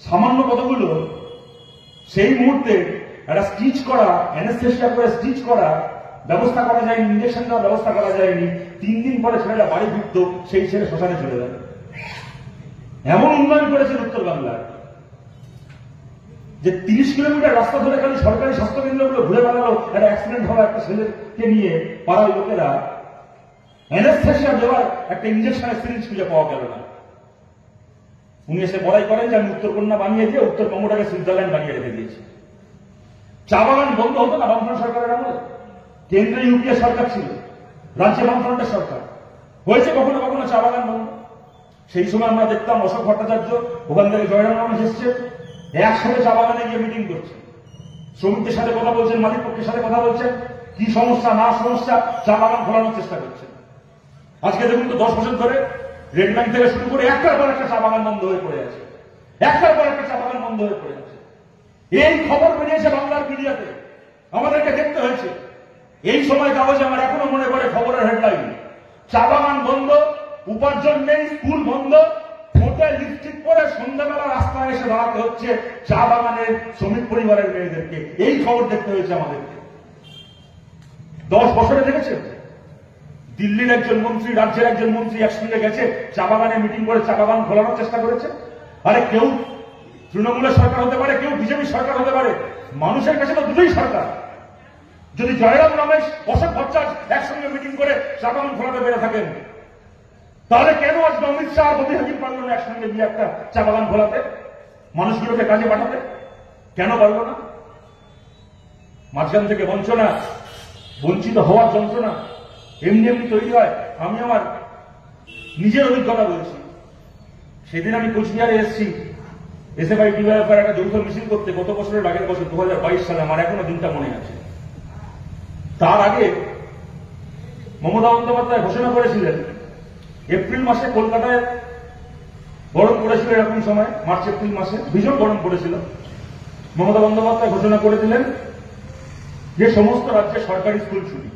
সামান্য কতগুলো সেই মুহূর্তে একটা স্টিচ করা, অ্যানেস্থেসিয়া করে স্টিচ করা ব্যবস্থা করা যায়নি, ইঞ্জেকশন দেওয়ার ব্যবস্থা করা যায়নি। 3 দিন পরে ছেলেটা বাড়ি ফিরত, সেই ছেলে শ্মশানে চলে যাবে। এমন উন্নয়ন করেছেন উত্তর বাংলার যে 30 কিলোমিটার রাস্তা ধরে খালি সরকারি স্বাস্থ্য কেন্দ্রগুলো ঘুরে বেড়ালো। একটা অ্যাক্সিডেন্ট হওয়া একটা ছেলেকে নিয়ে পাড়ার লোকেরা অ্যানেস্থেসিয়া দেওয়ার একটা ইঞ্জেকশনের সিরিঞ্জ খুঁজে পাওয়া গেল না। উনি এসে বড়াই করেন যে আমি উত্তরকন্যা বানিয়ে দিয়ে উত্তরবঙ্গটাকে সুইজারল্যান্ড বানিয়ে রেখে দিয়েছি। চা বাগান বন্ধ হতো না বামফ্রন্ট সরকারের আমলে? কেন্দ্রে ইউপিএ সরকার ছিল, রাজ্যে বামফ্রন্টের সরকার। হয়েছে কখনো কখনো চা বাগান বন্ধ। সেই সময় আমরা দেখতাম অশোক ভট্টাচার্য ওখান থেকে জয়রাম রমেশ এসছে, একসাথে চা বাগানে গিয়ে মিটিং করছে, শ্রমিকদের সাথে কথা বলছেন, মালিক পক্ষের সাথে কথা বলছেন, কি সমস্যা না সমস্যা চা বাগান খোলানোর চেষ্টা করছেন। আজকে দেখুন তো 10 বছর ধরে রেড লাইন থেকে শুরু করে একটার পর একটা চা বাগান বন্ধ হয়ে পড়ে আছে, একটার পর একটা চা বাগান বন্ধ হয়ে পড়ে আছে। এই খবর বেরিয়েছে বাংলার মিডিয়াতে, আমাদেরকে দেখতে হয়েছে। এই সময় কাগজে আমার এখনো মনে পড়ে খবরের হেডলাইন, চা বাগান বন্ধ, উপার্জন নেই, স্কুল বন্ধ, হোটেল লিপস্টিক পরে সন্ধ্যাবেলা রাস্তায় এসে দাঁড়াতে হচ্ছে চা বাগানের শ্রমিক পরিবারের মেয়েদেরকে। এই খবর দেখতে হয়েছে আমাদেরকে। 10 বছরে দেখেছেন দিল্লির একজন মন্ত্রী, রাজ্যের একজন মন্ত্রী একসঙ্গে গেছে চা বাগানে মিটিং করে চা বাগান খোলানোর চেষ্টা করেছে। আরে কেউ তৃণমূলের সরকার হতে পারে, কেউ বিজেপি সরকার হতে পারে, মানুষের কাছে তো দুটোই সরকার। যদি জয়রাম রমেশ, অশোক ভট্টাচার্য একসঙ্গে মিটিং করে চা বাগান খোলাতে পেরে থাকেন, তাহলে কেন আজকে অমিত শাহ আর মোদী হাকিম পারল না একসঙ্গে গিয়ে একটা চা বাগান খোলাতে, মানুষগুলোকে কাজে পাঠাতে? কেন পারল না? মাঝখান থেকে বঞ্চনা, বঞ্চিত হওয়ার যন্ত্রণা এমনি এমনি তৈরি হয়। আমি আমার নিজের অভিজ্ঞতা বলছি। সেদিন আমি কোচবিহারে এসেছি, এসএফআই ডিওয়াইএফআই একটা যৌথ মিছিল করতে, গত বছরের আগের বছর 2022 সালে, আমার এখনো দিনটা মনে আছে। তার আগে মমতা বন্দ্যোপাধ্যায় ঘোষণা করেছিলেন, এপ্রিল মাসে কলকাতায় গরম পড়েছিল, এরকম সময় মার্চ এপ্রিল মাসে ভীষণ গরম পড়েছিল। মমতা বন্দ্যোপাধ্যায় ঘোষণা করে দিলেন যে সমস্ত রাজ্যে সরকারি স্কুল ছুটি।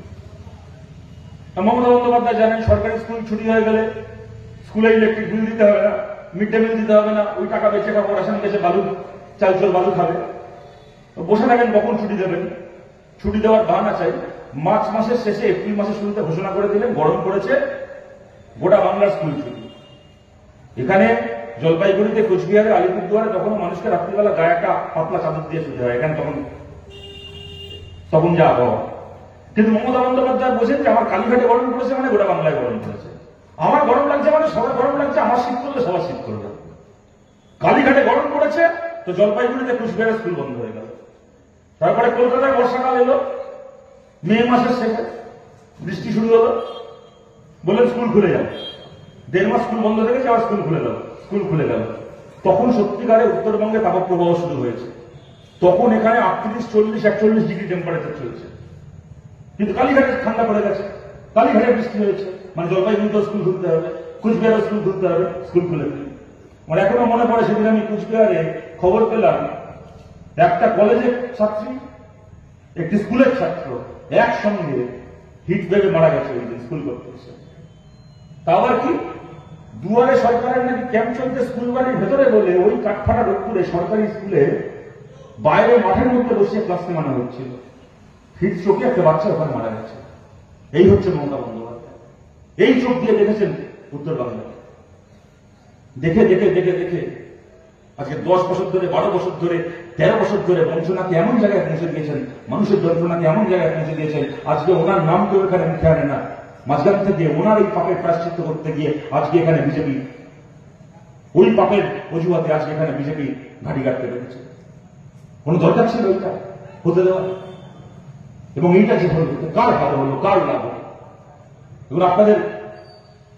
মমতা বন্দ্যোপাধ্যায় জানেন সরকারি স্কুল ছুটি হয়ে গেলে স্কুলে ইলেকট্রিক বিল দিতে হবে না, মিড ডে মিল দিতে হবে না, ওই টাকা বেঁচে কর্পোরেশন বেঁচে বালু চালচল বালু খাবে। বসে থাকেন কখন ছুটি দেবেন, ছুটি দেওয়ার বাহানা চাই। মার্চ মাসের শেষে এপ্রিল মাসের শুরুতে ঘোষণা করে দিলেন গরম পড়েছে, গোটা বাংলার স্কুল ছুটি। এখানে জলপাইগুড়িতে, কোচবিহারে, আলিপুরদুয়ারে তখনও মানুষকে রাত্রিবেলা গায়ে একটা পাতলা চাদর দিয়ে শুতে হয়, এখানে তখন যা আবহাওয়া। কিন্তু মমতা বন্দ্যোপাধ্যায় বোঝেন যে আমার কালীঘাটে গরম পড়েছে মানে গোটা বাংলায় গরম পড়েছে, আমার গরম লাগছে মানে সবার গরম লাগছে, আমার শীত করলে সবার শীত করবে। কালীঘাটে গরম পড়েছে তো জলপাইগুড়িতে, কোচবিহারে স্কুল বন্ধ হয়ে গেল। তারপরে কলকাতায় বর্ষাকাল এলো, মে মাসের শেষে বৃষ্টি শুরু হলো, বললেন স্কুল খুলে যাবে। 1.5 মাস স্কুল বন্ধ থেকেছে, আবার স্কুল খুলে গেল। তখন সত্যিকারে উত্তরবঙ্গে তাপপ্রবাহ শুরু হয়েছে। তখন এখানে 38, 40, 41 ডিগ্রি টেম্পারেচার চলছে। কিন্তু কালীঘাটে ঠান্ডা পড়ে গেছে, কালীঘাটে বৃষ্টি হয়েছে, মানে জলপাইগুড়িতেও স্কুল খুলতে হবে, কুচবিহারে স্কুল খুলতে হবে, স্কুল খুলে দিল। মানে এখনো মনে পড়ে সেদিন আমি কুচবিহারে খবর পেলাম একটা কলেজের ছাত্রী, একটি স্কুলের ছাত্র একসঙ্গে হিট ওয়েভে মারা গেছে ওই দিন স্কুল করতে এসে। তা আবার কি, দুয়ারে সরকারের নাকি ক্যাম্প চলতে স্কুল বাড়ির ভেতরে বলে ওই কাঠফাটা রোদ্দুরে সরকারি স্কুলে বাইরে মাঠের মধ্যে বসিয়ে ক্লাস নেওয়ানো হচ্ছিল। হিট স্ট্রোকে একটা বাচ্চা ওখানে মারা গেছে। এই হচ্ছে মমতা বন্দ্যোপাধ্যায়। এই চোখ দিয়ে দেখেছেন উত্তরবাংলাকে, দেখে দেখে দেখে দেখে আজকে 10 বছর ধরে, 12 বছর ধরে, 13 বছর ধরে বঞ্চনাকে এমন জায়গায় পৌঁছে দিয়েছেন, মানুষের যন্ত্রণাকে এমন জায়গায় পৌঁছে দিয়েছেন, আজকে ওনার নাম কেউ এখানে মুখে আনে না। মাঝখান থেকে ওনার এই পাপের প্রায়শ্চিত্ত করতে গিয়ে আজকে এখানে বিজেপি, ওই পাপের অজুহাতে আজকে এখানে বিজেপি ঘাঁটি কাটতে পেরেছে। কোন দরকার ছিল ওইটা হতে দেওয়া? এবং এইটা যে হলো, কার ভালো হলো, কার লাভ হলো? এবং আপনাদের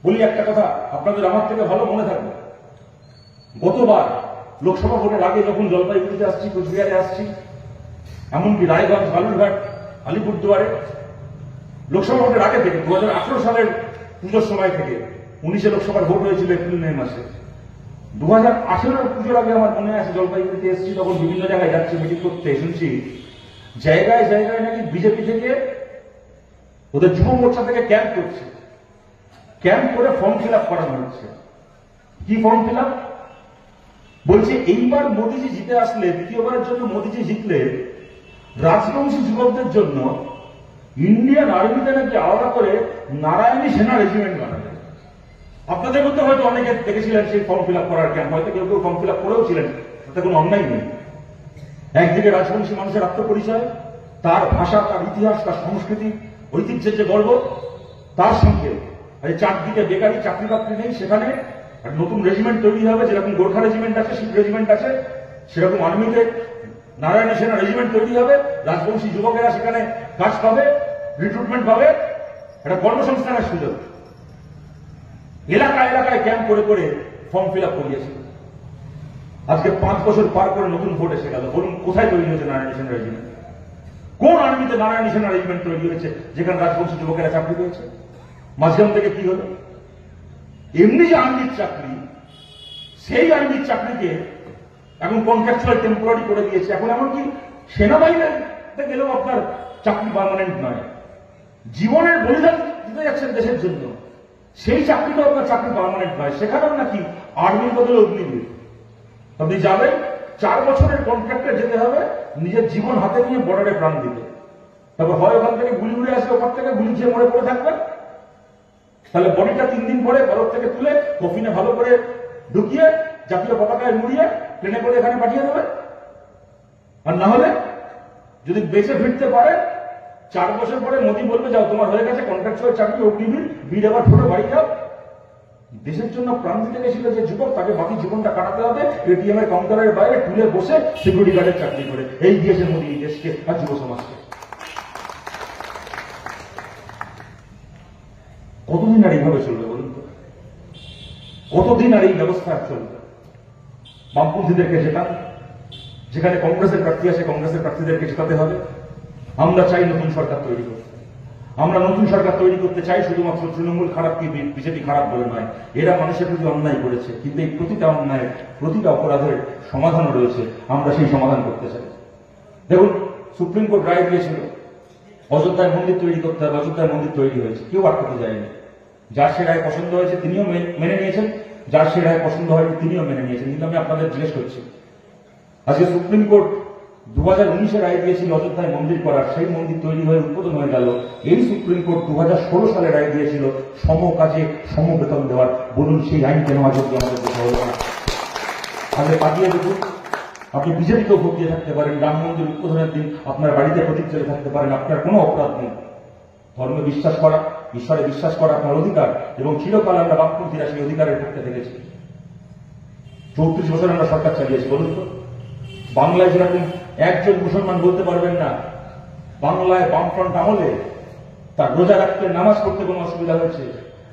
বলি একটা কথা, আপনাদের আমার থেকে ভালো মনে থাকবে, গতবার লোকসভা ভোটের আগে যখন জলপাইগুড়িতে আসছি, কোচবিহারে আসছি, এমনকি রায়গঞ্জ, বালুরঘাট, আলিপুরদুয়ারে, লোকসভা ভোটের আগে থেকে 2018 সালের পুজোর সময় থেকে 19-এ লোকসভার ভোট হয়েছিল এপ্রিল মে মাসে। 2018 পুজোর আগে আমার মনে আছে জলপাইগুড়িতে এসেছি, তখন বিভিন্ন জায়গায় যাচ্ছি মিটিং করতে, শুনছি জায়গায় জায়গায় নাকি বিজেপি থেকে, ওদের যুব মোর্চা থেকে ক্যাম্প করছে, ক্যাম্প করে ফর্ম ফিল আপ করানো হচ্ছে। কি ফর্ম ফিল আপ? বলছে এইবার মোদীজি জিতে আসলে, দ্বিতীয়বারের জন্য মোদীজি জিতলে রাজবংশী যুবকদের জন্য ইন্ডিয়ান আর্মিতে নাকি আলাদা করে নারায়ণী সেনা রেজিমেন্ট বানাবে। আপনাদের মধ্যে হয়তো অনেকে দেখেছিলেন সেই ফর্ম ফিল আপ করার ক্যাম্প, হয়তো কেউ কেউ ফর্ম ফিল আপ করেও ছিলেন, তাতে কোনো অন্যায় নেই। একদিকে রাজবংশী মানুষের আত্মপরিচয়, তার ভাষা, তার ইতিহাস, তার সংস্কৃতি, ঐতিহ্যের যে গর্ব, তার সঙ্গে এই চারদিকে বেকারি, চাকরি বাকরি নেই, সেখানে একটা নতুন রেজিমেন্ট তৈরি হবে। যেরকম গোর্খা রেজিমেন্ট আছে, শিখ রেজিমেন্ট আছে, সেরকম আর্মিতে নারায়ণী সেনা রেজিমেন্ট তৈরি হবে। রাজবংশী যুবকেরা সেখানে কাজ পাবে, রিক্রুটমেন্ট পাবে, একটা কর্মসংস্থানের সুযোগ। এলাকা এলাকায় ক্যাম্প করে করে ফর্ম ফিল আপ করিয়েছে। আজকে 5 বছর পার করে নতুন ভোট এসে গেল, বলুন কোথায় তৈরি হয়েছে নারায়ণী সেনা রেজিমেন্ট? কোন আর্মিতে নারায়ণী সেনা রেজিমেন্ট তৈরি হয়েছে যেখানে রাজবংশী যুবকেরা চাকরি পেয়েছে? মাঝখান থেকে কি হলো? এমনি যে আর্মির চাকরি, সেই আর্মির চাকরিকে এখন কন্ট্রাকচুয়াল টেম্পোরারি করে দিয়েছে। এখন এমনকি সেনাবাহিনীতে গেলেও আপনার চাকরি পার্মানেন্ট নয়, জীবনের বলিদান দিতে যাচ্ছেন দেশের জন্য, সেই চাকরিটাও আপনার চাকরি পার্মানেন্ট নয়। সেখানেও নাকি আর্মির বদলে অগ্নিবীর। আপনি যাবেন, 4 বছরের কন্ট্রাক্টে যেতে হবে, নিজের জীবন হাতে নিয়ে বর্ডারে প্রাণ দিতে। তারপর হয় ওখান থেকে গুলি উড়ে আসবে, ওখান থেকে গুলি খেয়ে মরে পড়ে থাকবেন, তাহলে বডিটা 3 দিন পরে বরফ থেকে তুলে কফিনে ভালো করে ঢুকিয়ে জাতীয় পতাকায় মুড়িয়ে ট্রেনে করে এখানে পাঠিয়ে দেবে। আর না হলে যদি বেঁচে ফিরতে পারে, 4 বছর পরে মোদী বলবে যাও তোমার হয়ে গেছে কন্ট্রাকচুয়াল চাকরি, অগ্নিবীর, বীর আবার ছোট বাড়ি যাও। দেশের জন্য প্রাণ দিতে গেছিল যে যুবক, তাকে বাকি জীবনটা কাটাতে হবে এটিএম এর কাউন্টারের বাইরে টুলে বসে সিকিউরিটি গার্ডের চাকরি করে। এই দিয়েছে মোদী এই দেশকে আর যুব সমাজকে। কতদিন আর এইভাবে চলবে বলুন তো? কতদিন আর এই ব্যবস্থা চলবে? বামপন্থীদেরকে জেতান, যেখানে কংগ্রেসের প্রার্থী আছে কংগ্রেসের প্রার্থীদেরকে জেতাতে হবে। আমরা চাই নতুন সরকার তৈরি করতে। আমরা নতুন সরকার তৈরি করতে চাই, শুধুমাত্র তৃণমূল খারাপ কি বিজেপি খারাপ বলে নয়। এরা মানুষের প্রতি অন্যায় করেছে, কিন্তু এই প্রতিটা অন্যায়, প্রতিটা অপরাধের সমাধান রয়েছে। আমরা সেই সমাধান করতে চাই। দেখুন, সুপ্রিম কোর্ট রায় দিয়েছিল অযোধ্যায় মন্দির তৈরি করতে হবে, অযোধ্যায় মন্দির তৈরি হয়েছে, কেউ আটকাতে যায়নি। যার সে রায় পছন্দ হয়েছে তিনিও মেনে নিয়েছেন, যার সে রায় পছন্দ হয়নি তিনিও মেনে নিয়েছেন। কিন্তু আমি আপনাদের জিজ্ঞেস করছি, আজকে সুপ্রিম কোর্ট 2019-এ রায় দিয়েছিল অযোধ্যায় মন্দির করার, সেই মন্দির তৈরি হয়ে উদ্বোধন হয়ে গেল। এই সুপ্রিম কোর্ট 2016 সালে রায় দিয়েছিল সম কাজে সম বেতন দেওয়ার। বলুন সেই আইন কেন আজ অব্দি আমাদের দেখা হলো না? আগে পাঠিয়ে দেখুন, আপনি বিজেপিকেও ভোট দিয়ে থাকতে পারেন, রাম মন্দির উদ্বোধনের দিন আপনার বাড়িতে প্রতীক চলে থাকতে পারেন, আপনার কোনো অপরাধ নেই। ধর্মে বিশ্বাস করা, ঈশ্বরে বিশ্বাস করা আপনার অধিকার, এবং চিরকাল আমরা বামপন্থীরা সেই অধিকারের পক্ষে থেকেছি। 34 বছর আমরা সরকার চালিয়েছি। বলুন তো, বাংলায় যেরকম একজন মুসলমান বলতে পারবেন না বাংলায় বামফ্রন্ট আমলে তার রোজা রাখতে, নামাজ পড়তে কোনো অসুবিধা হয়েছে,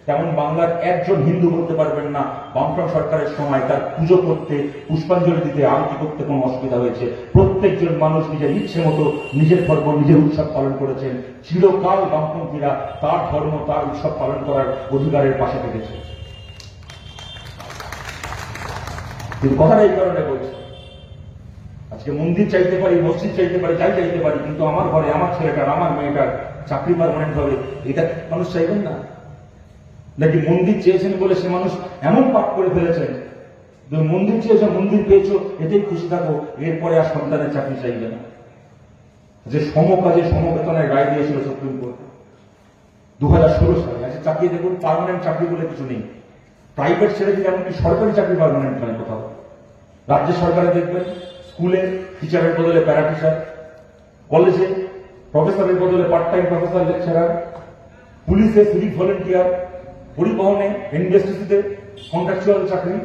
তেমন বাংলার একজন হিন্দু বলতে পারবেন না বামফ্রন্ট সরকারের সময় তার পুজো করতে, পুষ্পাঞ্জলি দিতে, আরতি করতে কোনো অসুবিধা হয়েছে। প্রত্যেকজন মানুষ নিজের ইচ্ছে মতো নিজের ধর্ম, নিজের উৎসব পালন করেছেন। চিরকাল বামপন্থীরা তার ধর্ম, তার উৎসব পালন করার অধিকারের পাশে থেকেছে। কিন্তু কথাটা এই কারণে বলছে, আজকে মন্দির চাইতে পারি, মসজিদ চাইতে পারি, যাই চাইতে পারি, কিন্তু আমার ঘরে আমার ছেলেটার, আমার মেয়েটার চাকরি পার্মানেন্ট হবে, এটা মানুষ চাইবেন না? নাকি মন্দির চেয়েছেন বলে সে মানুষ এমন পাপ করে ফেলেছেন, মন্দির চেয়েছো, মন্দির পেয়েছো, এতেই খুশি থাকো, এরপরে আর সন্তানের চাকরি চাইবে না? যে সম কাজে সম বেতনের রায় দিয়েছিল সুপ্রিম কোর্ট 2016 সালে। আজকে চাকরি দেখুন, পার্মানেন্ট চাকরি বলে কিছু নেই। প্রাইভেট ছেড়ে দিলে এমনকি সরকারি চাকরি পার্মানেন্ট নয় কোথাও। রাজ্য সরকারে দেখবেন স্কুলে টিচারের বদলে প্যারা টিচার, কলেজে প্রফেসরের বদলে পার্ট টাইম প্রফেসর লেকচারার, পুলিশে সিভিক ভলেন্টিয়ার, পরিবহনে এনবিএসটিসিতে কন্ট্রাকচুয়াল চাকরি,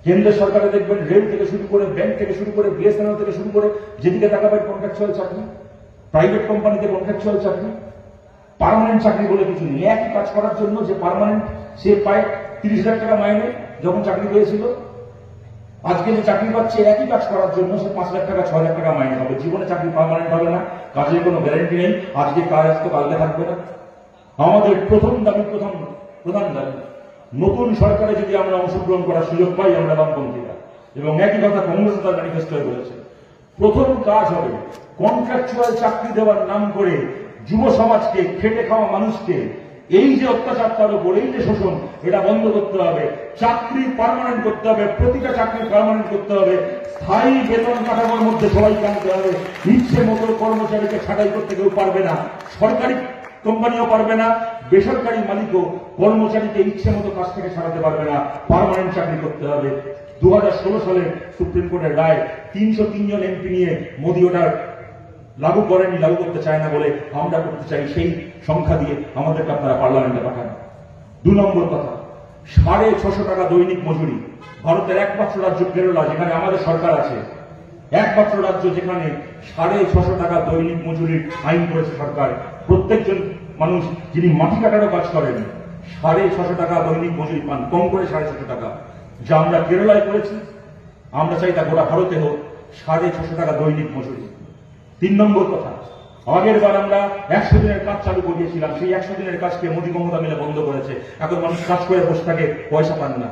কেন্দ্রের সরকারে দেখবেন রেল থেকে শুরু করে, ব্যাংক থেকে শুরু করে, বিএসএনএল থেকে শুরু করে, যেদিকে তাকাবেন কন্ট্রাকচুয়াল চাকরি, প্রাইভেট কোম্পানিতে কন্ট্রাকচুয়াল চাকরি। পার্মানেন্ট চাকরি বলে কিছু নেই। একই কাজ করার জন্য যে পার্মানেন্ট, সে পায় 30,000 টাকা মাইনে যখন চাকরি পেয়েছিল। আজকে যে চাকরি পাচ্ছে একই কাজ করার জন্য সে 5,00,000 টাকা, 6,000 টাকা মাইনে হবে। জীবনে চাকরি পার্মানেন্ট হবে না, কাজের কোনো গ্যারান্টি নেই। আজকে কাজ আসতো, কালকে থাকবে না। আমাদের প্রধান দাবি, নতুন সরকারে যদি আমরা অংশগ্রহণ করার সুযোগ পাই আমরা বামপন্থীরা, এবং একই কথা কংগ্রেস তার ম্যানিফেস্টোয় বলেছে, প্রথম কাজ হবে কন্ট্রাকচুয়াল চাকরি দেওয়ার নাম করে যুব সমাজকে, খেটে খাওয়া মানুষকে এই যে অত্যাচার তার উপর, এই যে শোষণ, এটা বন্ধ করতে হবে। চাকরি পার্মানেন্ট করতে হবে, প্রতিটা চাকরি পার্মানেন্ট করতে হবে। স্থায়ী বেতন কাঠামোর মধ্যে সবাইকে আনতে হবে। ইচ্ছে মতো কর্মচারীকে ছাঁটাই করতে কেউ পারবে না, সরকারি কোম্পানিও পারবে না, বেসরকারি মালিকও কর্মচারীকে ইচ্ছে মতো কাজ থেকে ছাড়াতে পারবে না। পার্মানেন্ট চাকরি করতে হবে। 2016 সালের সুপ্রিম কোর্টের রায়, 303 জন এমপি নিয়ে মোদী ওটার লাগু করেনি, লাগু করতে চায় না বলে আমরা করতে চাই। সেই সংখ্যা দিয়ে আমাদেরকে আপনারা পার্লামেন্টে পাঠান। 2 নম্বর কথা, 650 টাকা দৈনিক মজুরি। ভারতের একমাত্র রাজ্য কেরালা, যেখানে আমাদের সরকার আছে, একমাত্র রাজ্য যেখানে 650 টাকা দৈনিক মজুরির আইন করেছে সরকার। প্রত্যেকজন মানুষ যিনি মাটি কাটারও কাজ করেন 650 টাকা দৈনিক মজুরি পান, কম করে 650 টাকা। যা আমরা কেরালায় করেছি, আমরা চাই তা গোটা ভারতে হোক 650 টাকা দৈনিক মজুরি। 3 নম্বর কথা, আগের বার আমরা 100 দিনের কাজ চালু করিয়েছিলাম, সেই 100 দিনের কাজকে মোদী মমতা মিলে বন্ধ করেছে। এখন মানুষ কাজ করে বসে থাকে, পয়সা পান না।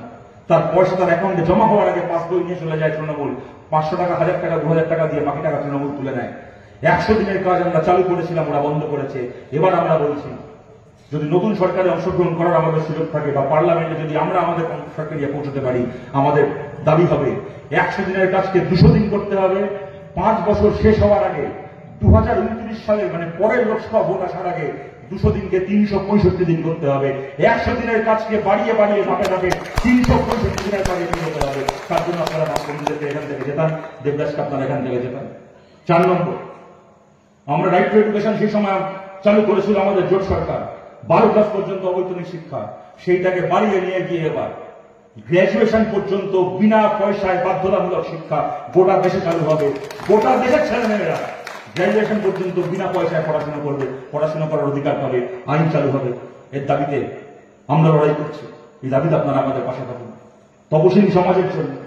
তার পয়সা তার অ্যাকাউন্টে জমা হওয়ার আগে পাস বই নিয়ে চলে যায় তৃণমূল। 500 টাকা, 1000 টাকা, 2000 টাকা দিয়ে বাকি টাকা তৃণমূল তুলে নেয়। 100 দিনের কাজ আমরা চালু করেছিলাম, ওরা বন্ধ করেছে। এবার আমরা বলছি, যদি নতুন সরকারে অংশগ্রহণ করার আমাদের সুযোগ থাকে, বা পার্লামেন্টে যদি আমরা আমাদের সরকারে পৌঁছতে পারি, আমাদের দাবি হবে 100 দিনের কাজকে 200 দিন করতে হবে। 5 বছর শেষ হওয়ার আগে, 2029 সালের মানে পরের লোকসভা ভোট আসার আগে 200 দিনকে 365 দিন করতে হবে। 100 দিনের কাজকে বাড়িয়ে বাড়িয়ে ধাপে ধাপে 365 দিনের কাজে করতে হবে। তার জন্য আপনারা বামপন্থীদেরকে এখান থেকে যেতান, দেবদাসকে আপনারা এখান থেকে যেতান। 4 নম্বর, আমরা রাইট টু এডুকেশন সেই সময় চালু করেছিল আমাদের জোট সরকার, 12 ক্লাস পর্যন্ত অবৈতনিক শিক্ষা। সেইটাকে বাড়িয়ে নিয়ে গিয়ে এবার গ্রাজুয়েশন পর্যন্ত বিনা পয়সায় বাধ্যতামূলক শিক্ষা গোটা দেশে চালু হবে। গোটা দেশের ছেলেমেয়েরা গ্রাজুয়েশন পর্যন্ত বিনা পয়সায় পড়াশোনা করবে, পড়াশোনা করার অধিকার পাবে, আইন চালু হবে। এর দাবিতে আমরা লড়াই করছি। এই দাবিতে আপনারা আমাদের পাশে থাকুন। তপশিলি সমাজের জন্য